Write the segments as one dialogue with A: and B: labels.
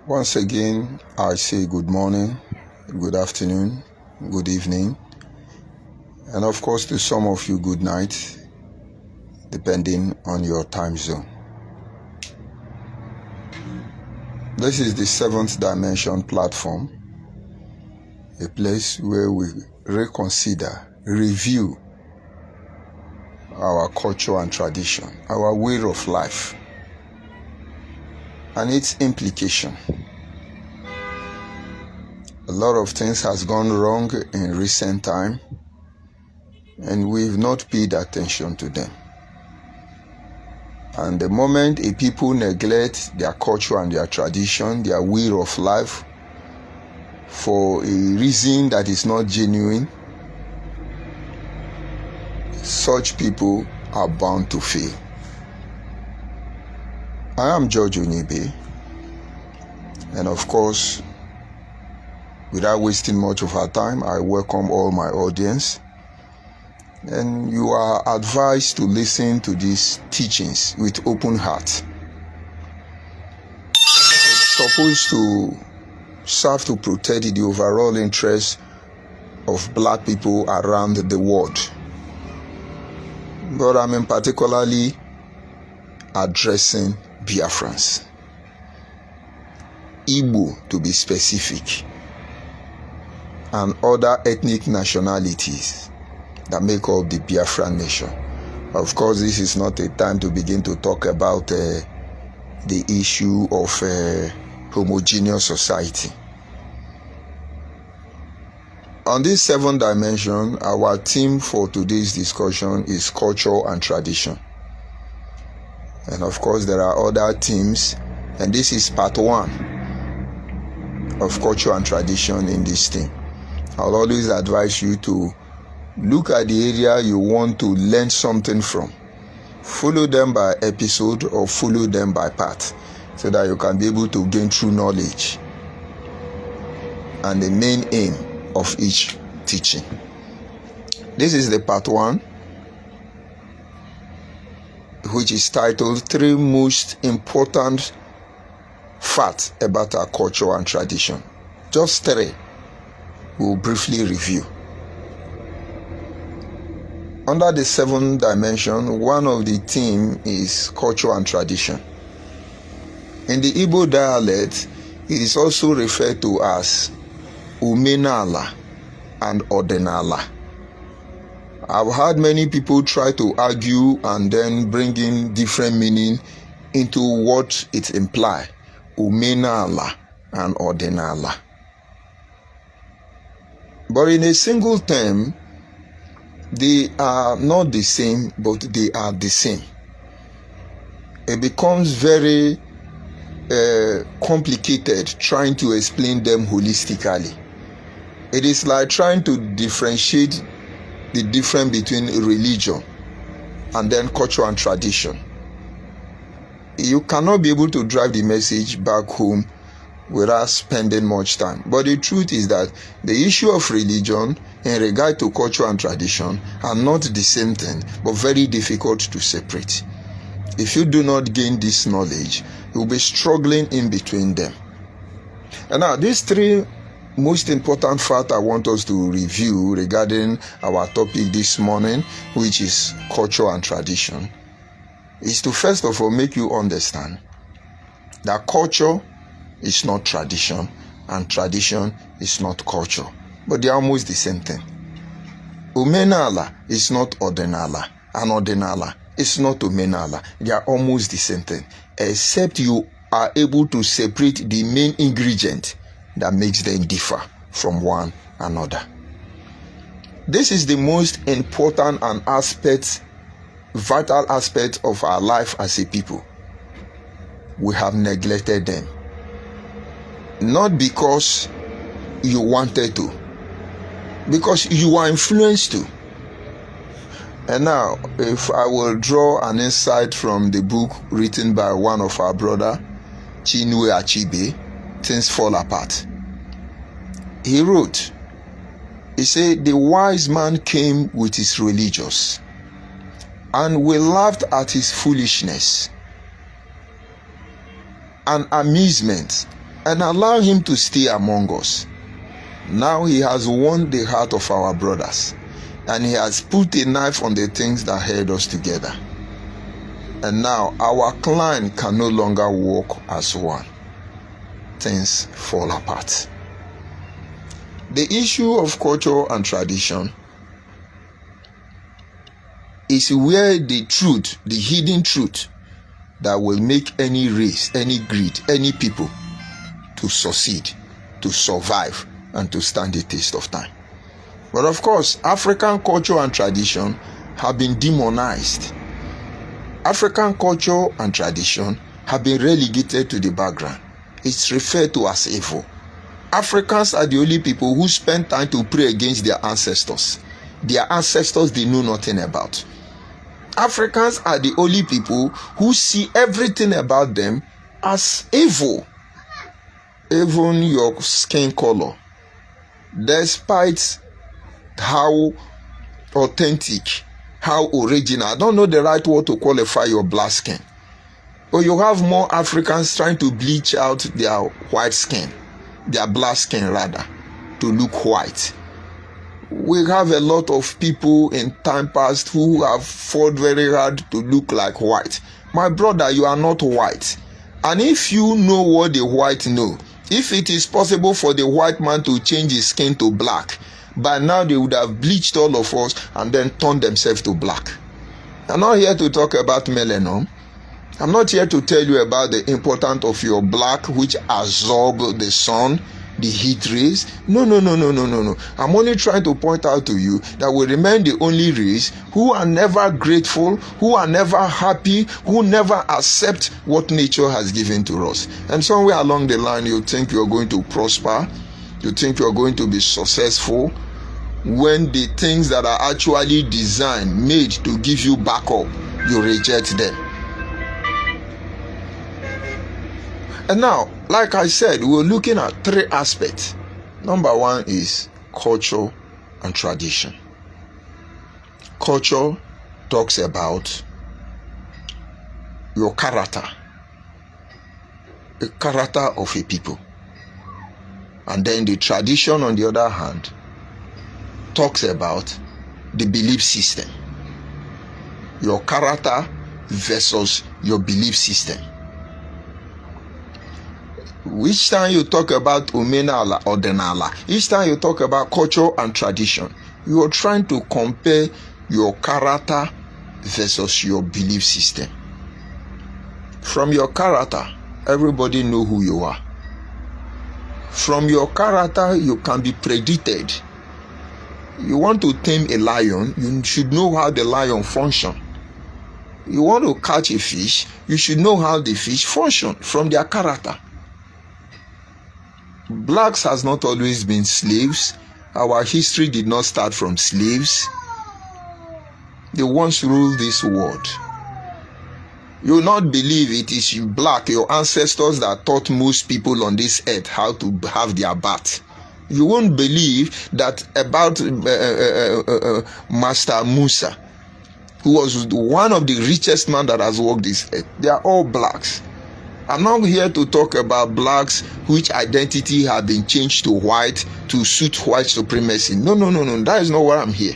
A: Once again, I say good morning, good afternoon, good evening, and of course to some of you, good night, depending on your time zone. This is the Seventh Dimension platform, a place where we reconsider, review our culture and tradition, our way of life, and its implication. A lot of things has gone wrong in recent time, and we've not paid attention to them. And the moment a people neglect their culture and their tradition, their way of life, for a reason that is not genuine, such people are bound to fail. I am George ONYIBE, and of course, without wasting much of our time, I welcome all my audience. And you are advised to listen to these teachings with open heart. It's supposed to serve to protect the overall interest of black people around the world. But I'm particularly addressing Biafrans, Igbo to be specific, and other ethnic nationalities that make up the Biafra nation. Of course, this is not a time to begin to talk about the issue of homogeneous society. On this seventh dimension, our theme for today's discussion is culture and tradition. And of course, there are other themes, and this is part one of culture and tradition in this theme. I'll always advise you to look at the area you want to learn something from. Follow them by episode or follow them by part, so that you can be able to gain true knowledge and the main aim of each teaching. This is the part one, which is titled Three Most Important Facts About Our Culture and Tradition. Just three. We'll briefly review. Under the seventh dimension, one of the themes is culture and tradition. In the Igbo dialect, it is also referred to as Omenala and Ordinala. I've heard many people try to argue and then bring in different meaning into what it implies, Omenala and Ordinala. But in a single term, they are not the same, but they are the same. It becomes very complicated trying to explain them holistically. It is like trying to differentiate the difference between religion and then culture and tradition. You cannot be able to drive the message back home without spending much time. But the truth is that the issue of religion in regard to culture and tradition are not the same thing, but very difficult to separate. If you do not gain this knowledge, you'll be struggling in between them. And now, these three most important facts I want us to review regarding our topic this morning, which is culture and tradition, is to first of all make you understand that culture is not tradition and tradition is not culture, but they are almost the same thing. Omenala is not Ordinala, and Ordinala is not Omenala. They are almost the same thing, except you are able to separate the main ingredient that makes them differ from one another. This is the most important and vital aspect of our life as a people. We have neglected them. Not because you wanted to, because you are influenced to. And now, if I will draw an insight from the book written by one of our brother, Chinwe Achebe, Things Fall Apart. He wrote, he said, the wise man came with his religious, and we laughed at his foolishness. and amusement and allow him to stay among us. Now he has won the heart of our brothers, and he has put a knife on the things that held us together. And now our clan can no longer walk as one. Things fall apart. The issue of culture and tradition is where the truth, the hidden truth, that will make any race, any breed, any people to succeed, to survive, and to stand the test of time. But of course, African culture and tradition have been demonized. African culture and tradition have been relegated to the background. It's referred to as evil. Africans are the only people who spend time to pray against their ancestors. Their ancestors they know nothing about. Africans are the only people who see everything about them as evil. Even your skin color. Despite how authentic, how original, I don't know the right word to qualify your black skin. But you have more Africans trying to bleach out their white skin, their black skin rather, to look white. We have a lot of people in time past who have fought very hard to look like white. My brother, you are not white. And if you know what the white know, if it is possible for the white man to change his skin to black, by now they would have bleached all of us and then turned themselves to black. I'm not here to talk about melanin. I'm not here to tell you about the importance of your black, which absorb the sun, the heat rays. No. I'm only trying to point out to you that we remain the only race who are never grateful, who are never happy, who never accept what nature has given to us. And somewhere along the line, you think you're going to prosper, you think you're going to be successful, when the things that are actually designed, made to give you backup, you reject them. And now, like I said, we're looking at three aspects. Number one is culture and tradition. Culture talks about your character, the character of a people. And then the tradition, on the other hand, talks about the belief system. Your character versus your belief system. Each time you talk about omenala or denala, each time you talk about culture and tradition, you are trying to compare your character versus your belief system. From your character, everybody know who you are. From your character, you can be predicted. You want to tame a lion, you should know how the lion functions. You want to catch a fish, you should know how the fish functions from their character. Blacks has not always been slaves. Our history did not start from slaves. They once ruled this world. You will not believe it is you black, your ancestors, that taught most people on this earth how to have their bath. You won't believe that about Master Musa, who was one of the richest men that has walked this earth. They are all blacks. I'm not here to talk about blacks which identity have been changed to white to suit white supremacy. No. That is not why I'm here.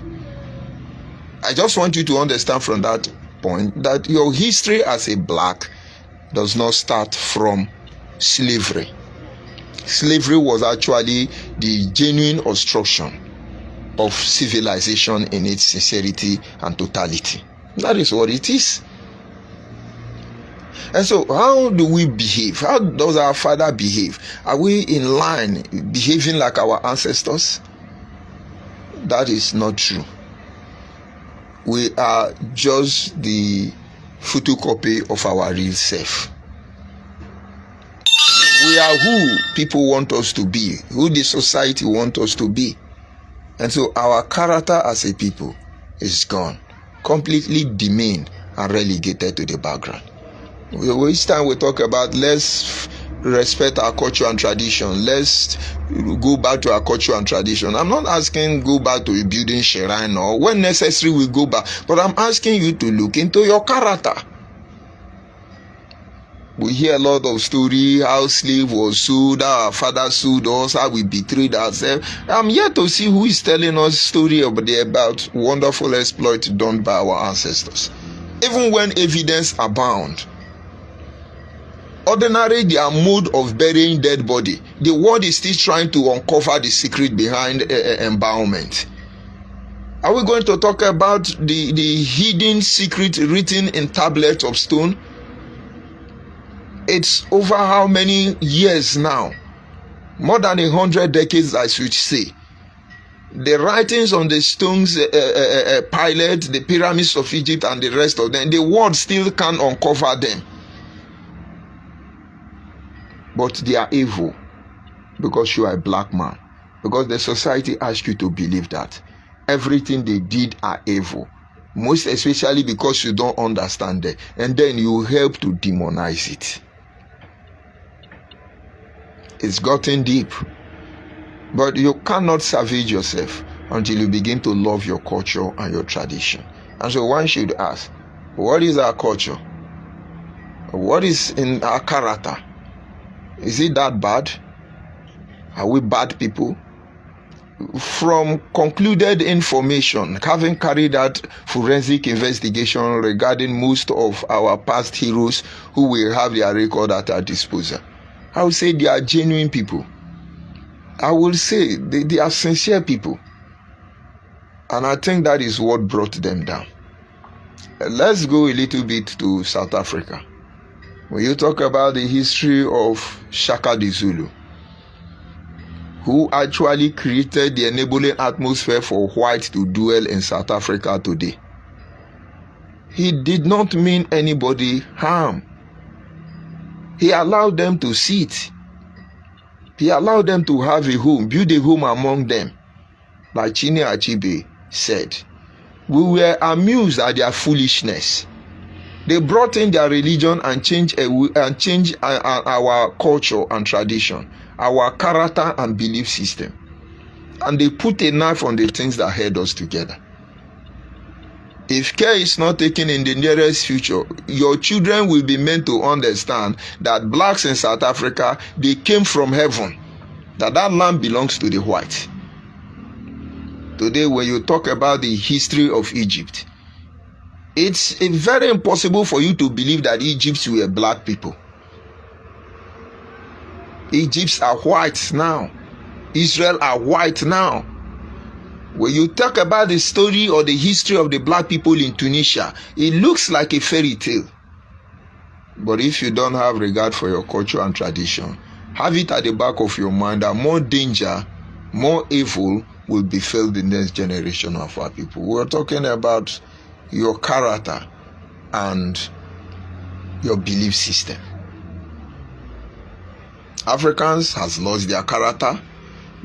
A: I just want you to understand from that point that your history as a black does not start from slavery. Slavery was actually the genuine obstruction of civilization in its sincerity and totality. That is what it is. And so, how do we behave? How does our father behave? Are we in line, behaving like our ancestors? That is not true. We are just the photocopy of our real self. We are who people want us to be, who the society wants us to be. And so our character as a people is gone, completely demeaned and relegated to the background. Each time we talk about let's respect our culture and tradition, let's go back to our culture and tradition. I'm not asking go back to a building shrine, or when necessary we go back, but I'm asking you to look into your character. We hear a lot of story how slave was sold, how our father sold us, how we betrayed ourselves. I'm yet to see who is telling us story about wonderful exploit done by our ancestors. Even when evidence abound, ordinarily their mode of burying dead body, the world is still trying to uncover the secret behind embalmment. Are we going to talk about the hidden secret written in tablets of stone? It's over how many years now? More than 100 decades, I should say. The writings on the stones, Pilate, the pyramids of Egypt, and the rest of them, the world still can't uncover them. But they are evil because you are a black man. Because the society asks you to believe that everything they did are evil. Most especially because you don't understand it. And then you help to demonize it. It's gotten deep. But you cannot salvage yourself until you begin to love your culture and your tradition. And so one should ask, what is our culture? What is in our character? Is it that bad? Are we bad people? From concluded information, having carried out forensic investigation regarding most of our past heroes who will have their record at our disposal, I will say they are genuine people. I will say they are sincere people. And I think that is what brought them down. Let's go a little bit to South Africa. When you talk about the history of Shaka the Zulu, who actually created the enabling atmosphere for whites to dwell in South Africa today, he did not mean anybody harm. He allowed them to sit. He allowed them to have a home, build a home among them. Like Chine Achebe said, we were amused at their foolishness. They brought in their religion and changed our culture and tradition, our character and belief system. And they put a knife on the things that held us together. If care is not taken in the nearest future, your children will be meant to understand that blacks in South Africa, they came from heaven, that land belongs to the white. Today, when you talk about the history of Egypt, it's very impossible for you to believe that Egypt were black people. Egypt are white now. Israel are white now. When you talk about the story or the history of the black people in Tunisia, it looks like a fairy tale. But if you don't have regard for your culture and tradition, have it at the back of your mind that more danger, more evil will befall the next generation of our people. We're talking about your character and your belief system. Africans has lost their character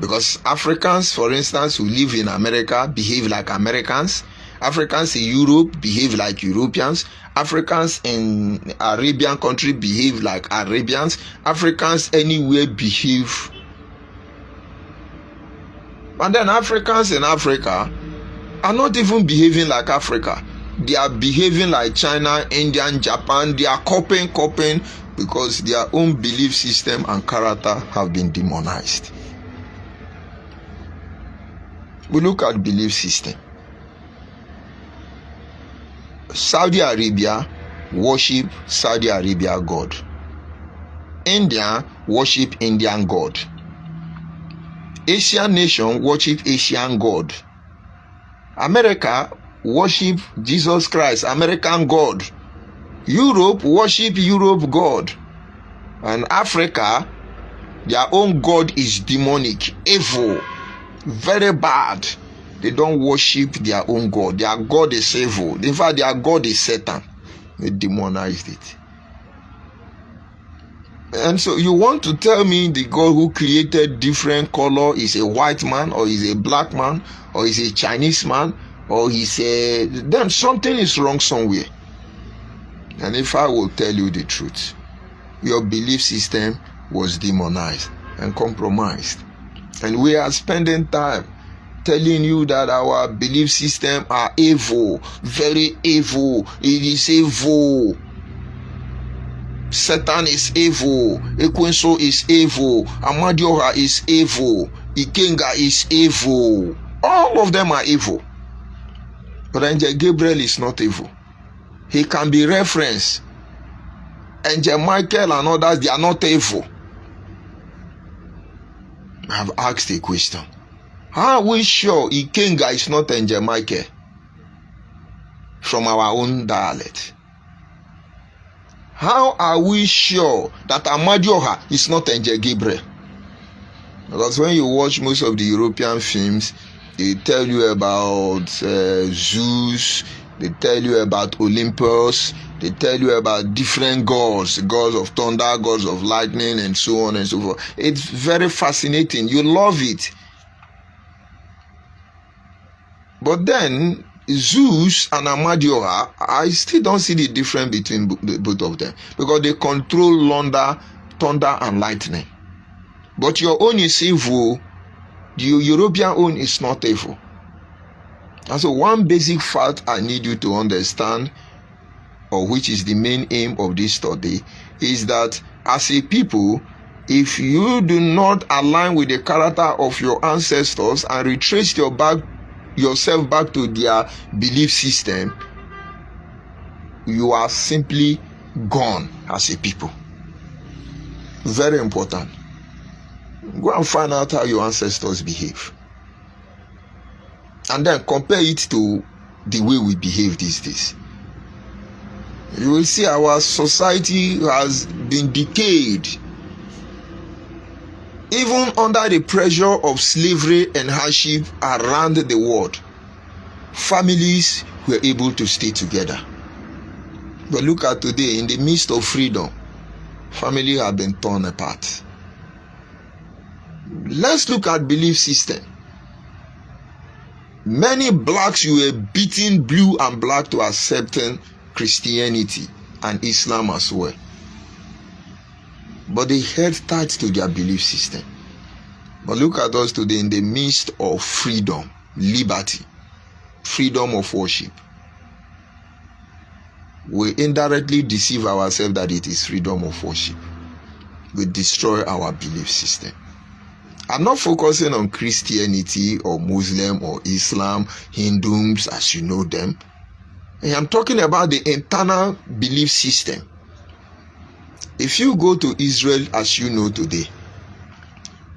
A: because Africans, for instance, who live in America behave like Americans. Africans in Europe behave like Europeans. Africans in Arabian country behave like Arabians. Africans anywhere behave. And then Africans in Africa are not even behaving like Africa. They are behaving like China, India, and Japan. They are copying because their own belief system and character have been demonized. We look at belief system. Saudi Arabia worship Saudi Arabia God. India worship Indian God. Asian nation worship Asian God. America worship Jesus Christ, American God. Europe worship Europe God. And Africa, their own God is demonic, evil, very bad. They don't worship their own God. Their God is evil. In fact, their God is Satan. They demonized it. And so you want to tell me the God who created different color is a white man, or is a black man, or is a Chinese man, or he's a... Then something is wrong somewhere. And if I will tell you the truth, your belief system was demonized and compromised. And we are spending time telling you that our belief system are evil, very evil. It is evil. Satan is evil, Ekwenso is evil, Amadioha is evil, Ikenga is evil. All of them are evil. But Angel Gabriel is not evil. He can be referenced. Angel Michael and others, they are not evil. I have asked a question. How are we sure Ikenga is not Angel Michael from our own dialect? How are we sure that Amadioha is not Angel Gabriel? Because when you watch most of the European films, they tell you about Zeus, they tell you about Olympus, they tell you about different gods, gods of thunder, gods of lightning, and so on and so forth. It's very fascinating. You love it. But then, Zeus and Amadioha, I still don't see the difference between both of them. Because they control thunder and lightning. But your own is evil. The European own is not evil. And so one basic fact I need you to understand, or which is the main aim of this study, is that as a people, if you do not align with the character of your ancestors and retrace yourself back to their belief system, you are simply gone as a people. Very important. Go and find out how your ancestors behave. And then compare it to the way we behave these days. You will see our society has been decayed. Even under the pressure of slavery and hardship around the world, families were able to stay together. But look at today, in the midst of freedom, families have been torn apart. Let's look at belief system. Many blacks were beaten blue and black to accepting Christianity and Islam as well. But they held tight to their belief system. But look at us today in the midst of freedom, liberty, freedom of worship. We indirectly deceive ourselves that it is freedom of worship. We destroy our belief system. I'm not focusing on Christianity or Muslim or Islam, Hindus as you know them. I'm talking about the internal belief system. If you go to Israel as you know today,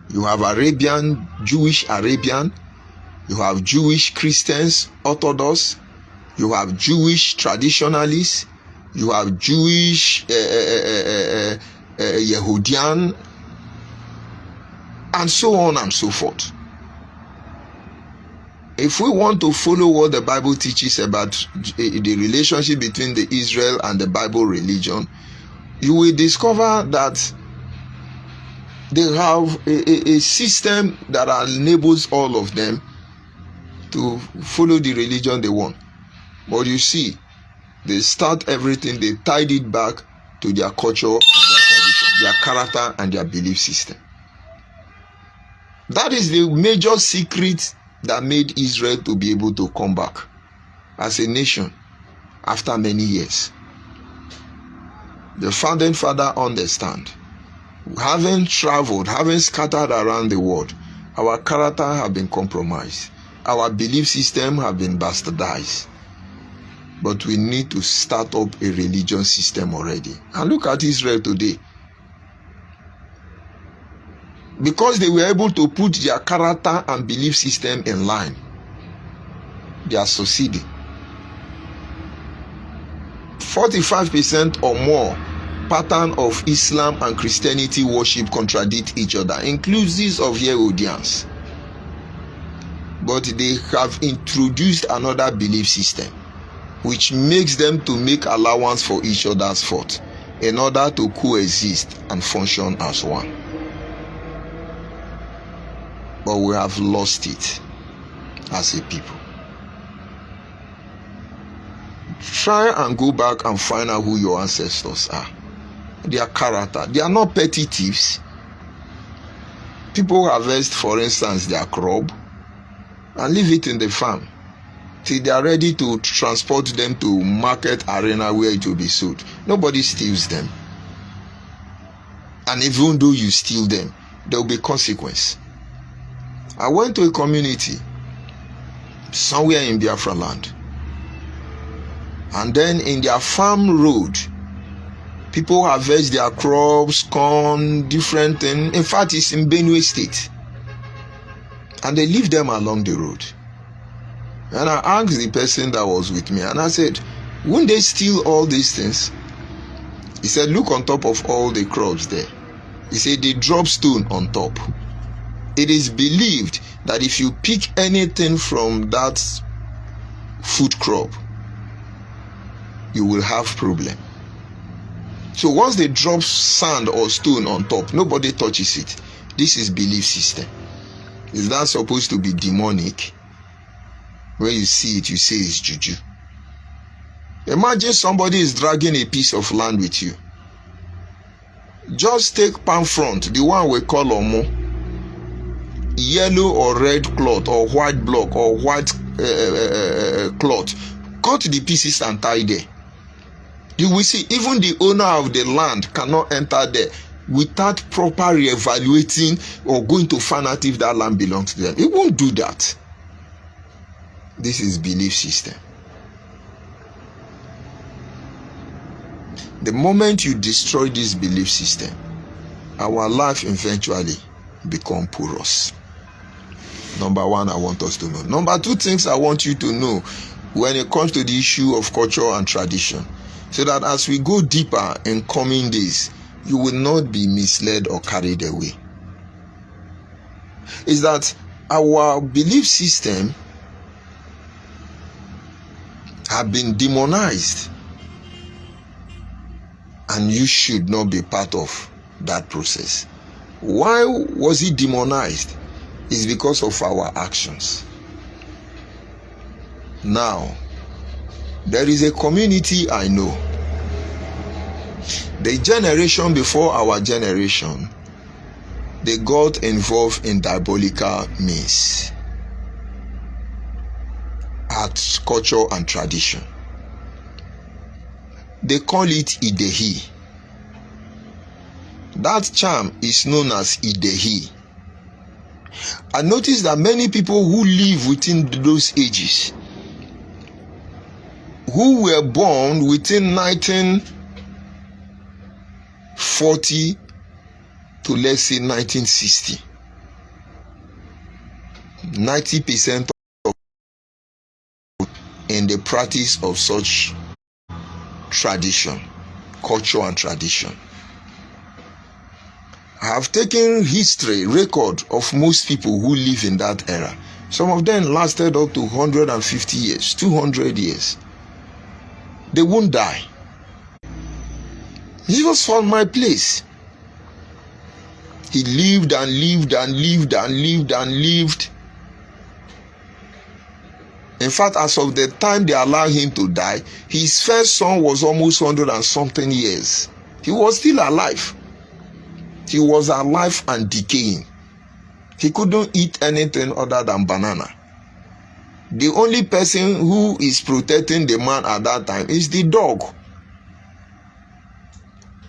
A: you have Jewish Arabian, you have Jewish Christians, Orthodox, you have Jewish traditionalists, you have Jewish Yehudian, and so on and so forth. If we want to follow what the Bible teaches about the relationship between the Israel and the Bible religion, you will discover that they have a system that enables all of them to follow the religion they want. But you see, they start everything, they tied it back to their culture, and their tradition, their character, and their belief system. That is the major secret that made Israel to be able to come back as a nation after many years. The founding father understand. Having traveled, having scattered around the world, our character have been compromised. Our belief system have been bastardized. But we need to start up a religion system already. And look at Israel today. Because they were able to put their character and belief system in line, they are succeeding. 45% or more pattern of Islam and Christianity worship contradict each other, inclusive of Yehudians. But they have introduced another belief system, which makes them to make allowance for each other's fault in order to coexist and function as one. But we have lost it as a people. Try and go back and find out who your ancestors are. Their character. They are not petty thieves. People harvest, for instance, their crop and leave it in the farm till they are ready to transport them to market arena where it will be sold. Nobody steals them. And even though you steal them, there will be consequence. I went to a community somewhere in Biafra land, and then in their farm road, people harvest their crops, corn, different things. In fact, it's in Benue State, and they leave them along the road. And I asked the person that was with me, and I said, wouldn't they steal all these things? He said, look on top of all the crops there. He said, they drop stone on top. It is believed that if you pick anything from that food crop, you will have problem. So once they drop sand or stone on top, nobody touches it. This is belief system. Is that supposed to be demonic? When you see it, you say it's juju. Imagine somebody is dragging a piece of land with you. Just take palm front, the one we call omo, yellow or red cloth or white block or white cloth. Cut the pieces and tie there. You will see even the owner of the land cannot enter there without proper re-evaluating or going to find out if that land belongs to them. It won't do that. This is belief system. The moment you destroy this belief system, our life eventually become porous. Number one, I want us to know. Number two things I want you to know when it comes to the issue of culture and tradition, so that as we go deeper in coming days, you will not be misled or carried away, is that our belief system have been demonized, and you should not be part of that process. Why was it demonized? It's because of our actions. Now, there is a community I know. The generation before our generation, they got involved in diabolical means at culture and tradition. They call it Idehi. That charm is known as Idehi. I noticed that many people who live within those ages, who were born within 1940 to let's say 1960, 90% of in the practice of such tradition, culture and tradition. I have taken history record of most people who live in that era. Some of them lasted up to 150 years, 200 years. They won't die. Jesus found my place. He lived and lived and lived and lived and lived. In fact, as of the time they allowed him to die, his first son was almost 100 and something years. He was still alive. He was alive and decaying. He couldn't eat anything other than banana. The only person who is protecting the man at that time is the dog.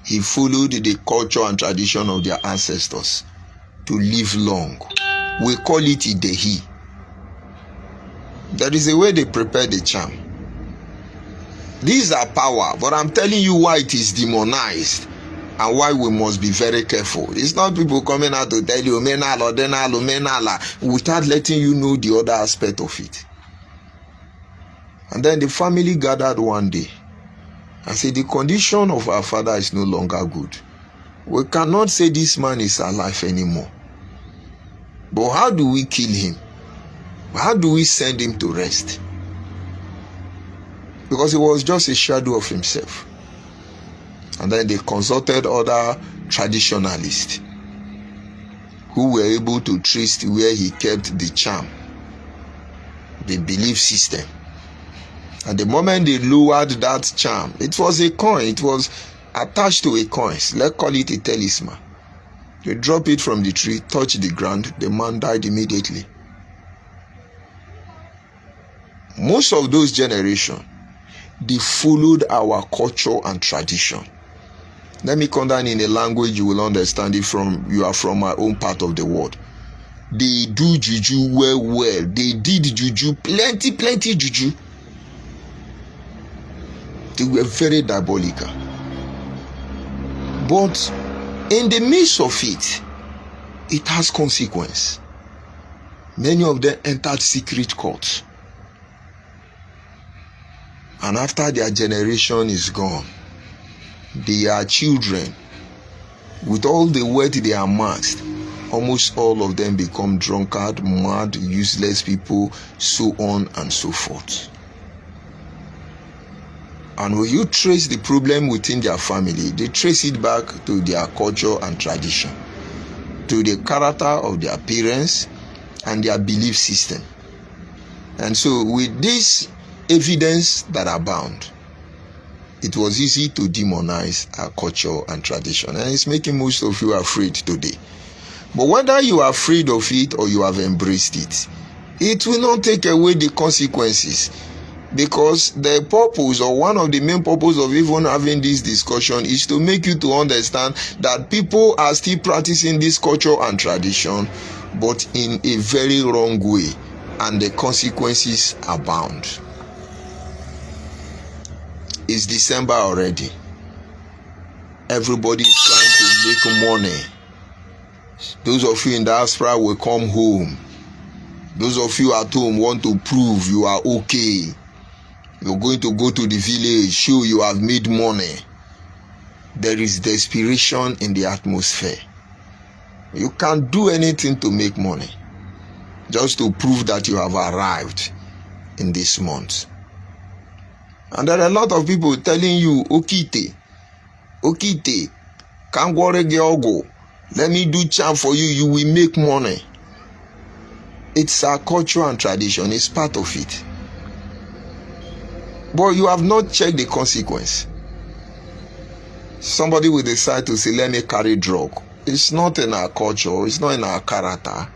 A: He followed the culture and tradition of their ancestors to live long. We call it Idehi. There is a way they prepare the charm. These are power, but I'm telling you why it is demonized and why we must be very careful. It's not people coming out to tell you menala, denala, menala, without letting you know the other aspect of it. And then the family gathered one day and said, the condition of our father is no longer good. We cannot say this man is alive anymore. But how do we kill him? How do we send him to rest? Because he was just a shadow of himself. And then they consulted other traditionalists who were able to trace where he kept the charm, the belief system. And the moment they lowered that charm, it was a coin, it was attached to a coin. Let's call it a talisman. They drop it from the tree, touch the ground, the man died immediately. Most of those generations, they followed our culture and tradition. Let me come down in a language you will understand it from. You are from my own part of the world. They do juju well. They did juju, plenty juju. They were very diabolical. But in the midst of it, it has consequence. Many of them entered secret courts. And after their generation is gone, their children, with all the wealth they amassed, almost all of them become drunkard, mad, useless people, so on and so forth. And when you trace the problem within their family, they trace it back to their culture and tradition, to the character of their parents and their belief system. And so with this evidence that abound, it was easy to demonize our culture and tradition. And it's making most of you afraid today. But whether you are afraid of it or you have embraced it, it will not take away the consequences. Because the purpose, or one of the main purposes of even having this discussion, is to make you to understand that people are still practicing this culture and tradition, but in a very wrong way, and the consequences abound. It's December already. Everybody is trying to make money. Those of you in diaspora will come home. Those of you at home want to prove you are okay. You're going to go to the village, show you have made money. There is desperation in the atmosphere. You can't do anything to make money, just to prove that you have arrived in this month. And there are a lot of people telling you, Okite, Kangwore Geogo, let me do charm for you, you will make money. It's our culture and tradition, it's part of it. But you have not checked the consequence. Somebody will decide to say, let me carry drug. It's not in our culture, it's not in our character.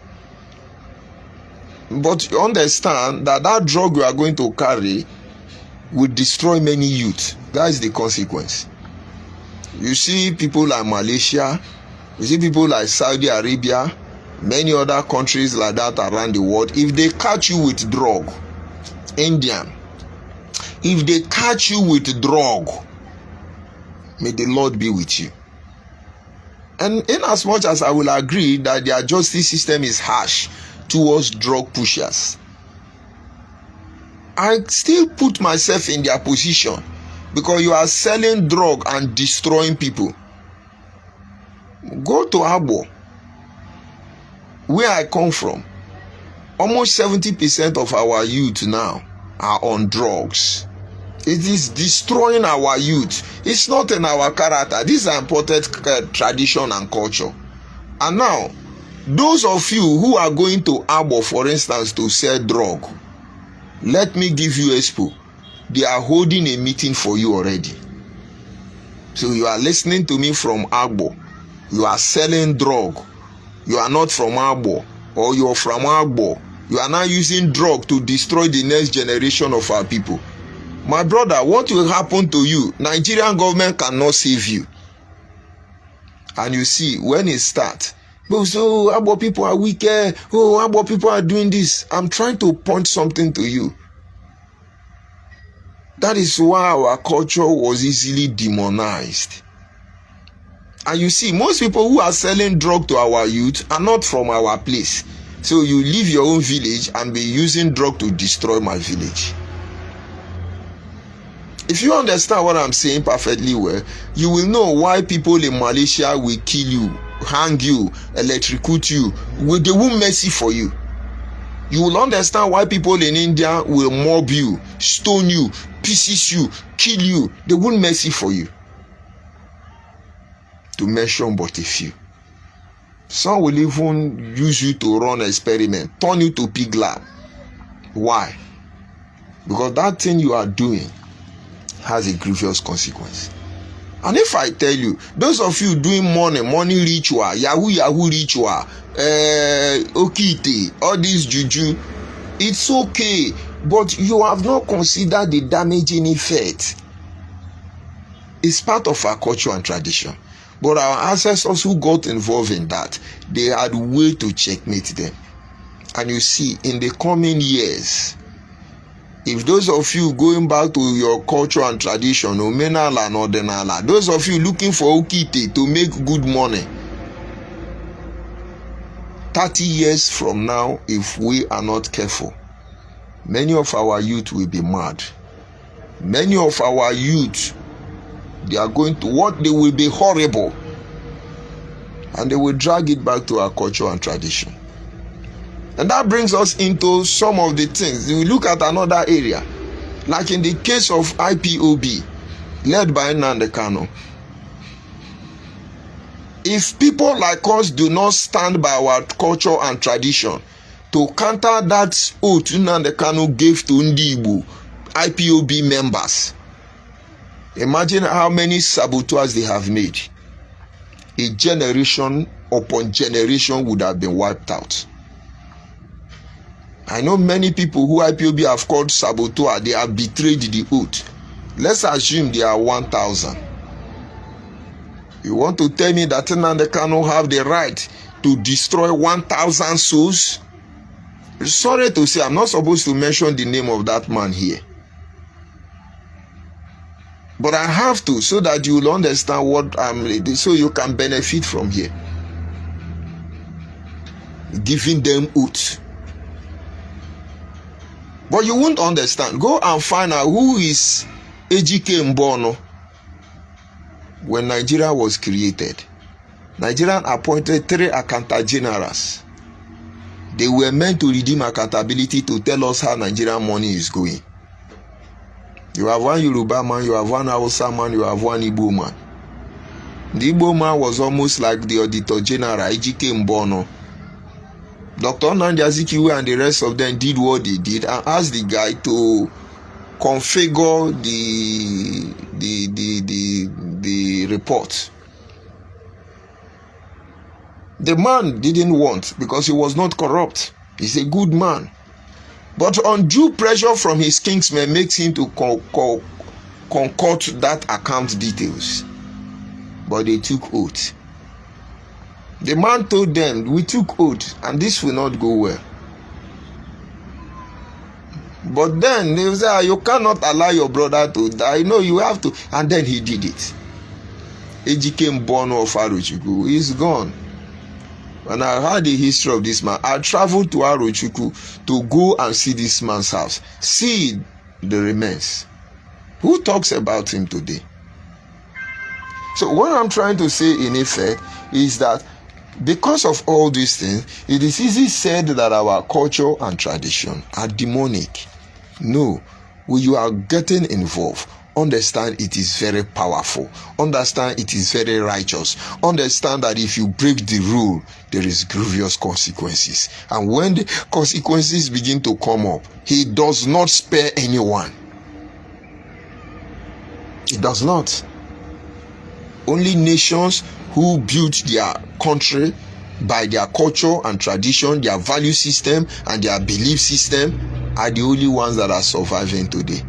A: But you understand that that drug you are going to carry will destroy many youth. That is the consequence. You see people like Malaysia, you see people like Saudi Arabia, many other countries like that around the world. If they catch you with drug, Indian, if they catch you with drug, may the Lord be with you. And in as much as I will agree that their justice system is harsh towards drug pushers, I still put myself in their position, because you are selling drug and destroying people. Go to Abo, where I come from. Almost 70% of our youth now are on drugs. It is destroying our youth. It's not in our character. This is imported tradition and culture. And now, those of you who are going to Abo, for instance, to sell drug, let me give you expo. They are holding a meeting for you already. So you are listening to me from Agbo. You are selling drug. You are not from Agbo, or you are from Agbo. You are now using drug to destroy the next generation of our people. My brother, what will happen to you? Nigerian government cannot save you. And you see, when it starts, so Agbo people are wicked. Oh, Agbo people are doing this. I'm trying to point something to you. That is why our culture was easily demonized. And you see, most people who are selling drug to our youth are not from our place. So you leave your own village and be using drug to destroy my village. If you understand what I'm saying perfectly well, you will know why people in Malaysia will kill you, hang you, electrocute you. They won't mercy for you. You will understand why people in India will mob you, stone you, pieces you, kill you. They won't mercy for you. To mention but a few. Some will even use you to run experiment, turn you to pig lab. Why? Because that thing you are doing has a grievous consequence. And if I tell you, those of you doing money ritual, Yahoo ritual, Okite, all this juju, it's okay, but you have not considered the damaging effect. It's part of our culture and tradition. But our ancestors who got involved in that, they had way to checkmate them. And you see, in the coming years, if those of you going back to your culture and tradition, omenala and ordinala, those of you looking for okite to make good money, 30 years from now, if we are not careful, many of our youth will be mad. Many of our youth, they will be horrible, and they will drag it back to our culture and tradition. And that brings us into some of the things. We look at another area, like in the case of IPOB, led by Nnamdi Kanu. If people like us do not stand by our culture and tradition to counter that oath Nnamdi Kanu gave to Ndi Igbo IPOB members, imagine how many saboteurs they have made. A generation upon generation would have been wiped out. I know many people who IPOB have called saboteur, they have betrayed the oath. Let's assume they are 1,000. You want to tell me that Nnamdi Kanu have the right to destroy 1,000 souls? Sorry to say, I'm not supposed to mention the name of that man here. But I have to, so that you will understand what so you can benefit from here. Giving them oath. But you won't understand. Go and find out who is Ejike Mbono. When Nigeria was created, Nigeria appointed 3 accountant generals. They were meant to redeem accountability to tell us how Nigerian money is going. You have one Yoruba man, you have one Hausa man, you have one Igbo man. The Igbo man was almost like the Auditor General, Ejike Mbono. Dr. Nnamdi Azikiwe and the rest of them did what they did and asked the guy to configure the report. The man didn't want, because he was not corrupt. He's a good man. But undue pressure from his kingsmen makes him to concoct that account details. But they took oath. The man told them, we took oath and this will not go well. But then they say, you cannot allow your brother to die. No, you have to. And then he did it. Ejike Mbono of Arochukwu is gone. When I heard the history of this man, I traveled to Arochukwu to go and see this man's house. See the remains. Who talks about him today? So what I'm trying to say in effect is that because of all these things, it is easy said that our culture and tradition are demonic. No, when you are getting involved, understand it is very powerful. Understand it is very righteous. Understand that if you break the rule, there is grievous consequences. And when the consequences begin to come up, he does not spare anyone. He does not. Only nations who built their country by their culture and tradition, their value system and their belief system are the only ones that are surviving today.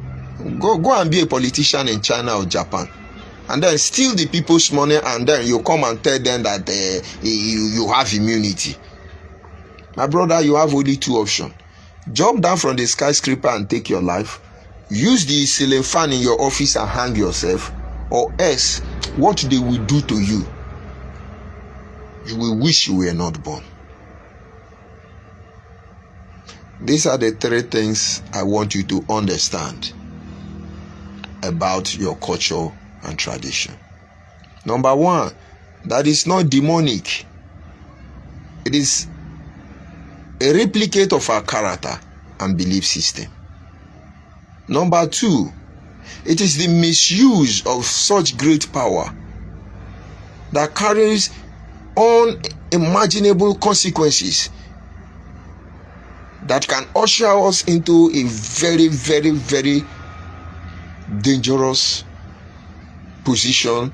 A: Go and be a politician in China or Japan and then steal the people's money, and then you come and tell them that you have immunity. My brother, you have only 2 options. Jump down from the skyscraper and take your life. Use the ceiling fan in your office and hang yourself. Or else, what they will do to you, you will wish you were not born. These are the 3 things I want you to understand about your culture and tradition. Number 1, that is not demonic. It is a replicate of our character and belief system. Number 2, it is the misuse of such great power that carries unimaginable consequences that can usher us into a very, very, very dangerous position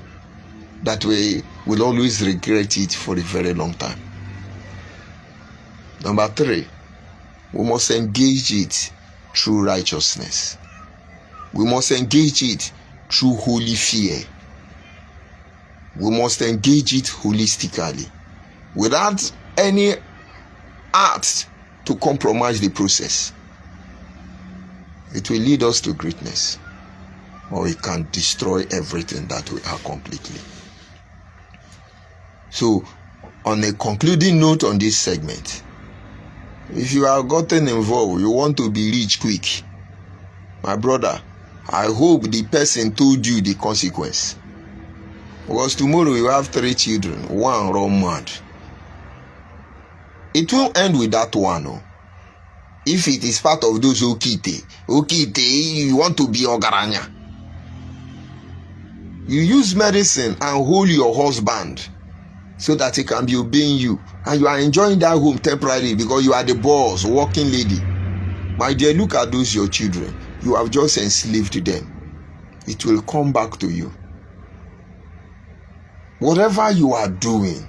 A: that we will always regret it for a very long time. Number 3, we must engage it through righteousness. We must engage it through holy fear. We must engage it holistically without any art to compromise the process. It will lead us to greatness, or it can destroy everything that we are completely. So, on a concluding note on this segment, if you have gotten involved, you want to be rich quick, my brother, I hope the person told you the consequence. Because tomorrow you have 3 children, one run mad. It won't end with that one. No? If it is part of those okite, you want to be ogaranya. You use medicine and hold your husband so that he can be obeying you. And you are enjoying that home temporarily because you are the boss, working lady. My dear, look at those your children. You have just enslaved them. It will come back to you. Whatever you are doing,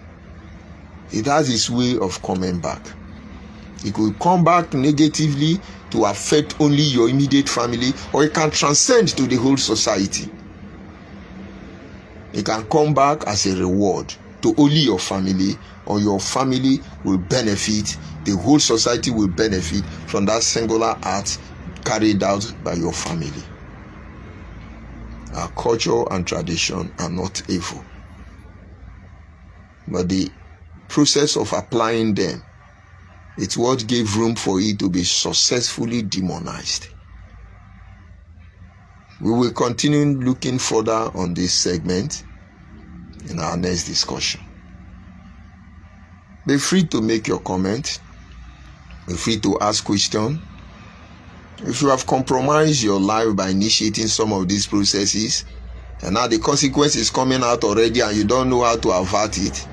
A: it has its way of coming back. It will come back negatively to affect only your immediate family, or it can transcend to the whole society. It can come back as a reward to only your family, or your family will benefit, the whole society will benefit from that singular act carried out by your family. Our culture and tradition are not evil, but the process of applying them, it's what gave room for it to be successfully demonized. We will continue looking further on this segment in our next discussion. Be free to make your comment. Be free to ask questions. If you have compromised your life by initiating some of these processes, and now the consequence is coming out already and you don't know how to avert it,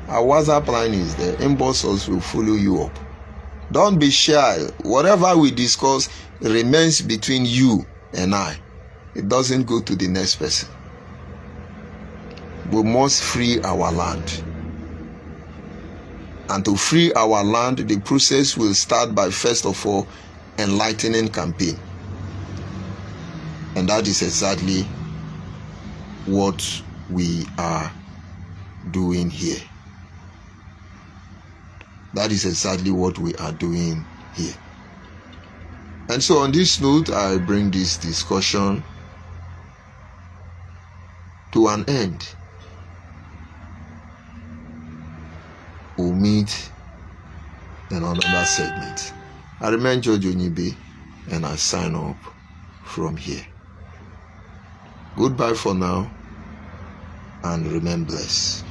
A: our WhatsApp line is there. Inbox us will follow you up. Don't be shy. Whatever we discuss remains between you and I. It doesn't go to the next person. We must free our land. And to free our land, the process will start by, first of all, enlightening campaign. And that is exactly what we are doing here. That is exactly what we are doing here. And so on this note, I bring this discussion to an end. We'll meet in another segment. I remain George ONYIBE, and I sign up from here. Goodbye for now, and remain blessed.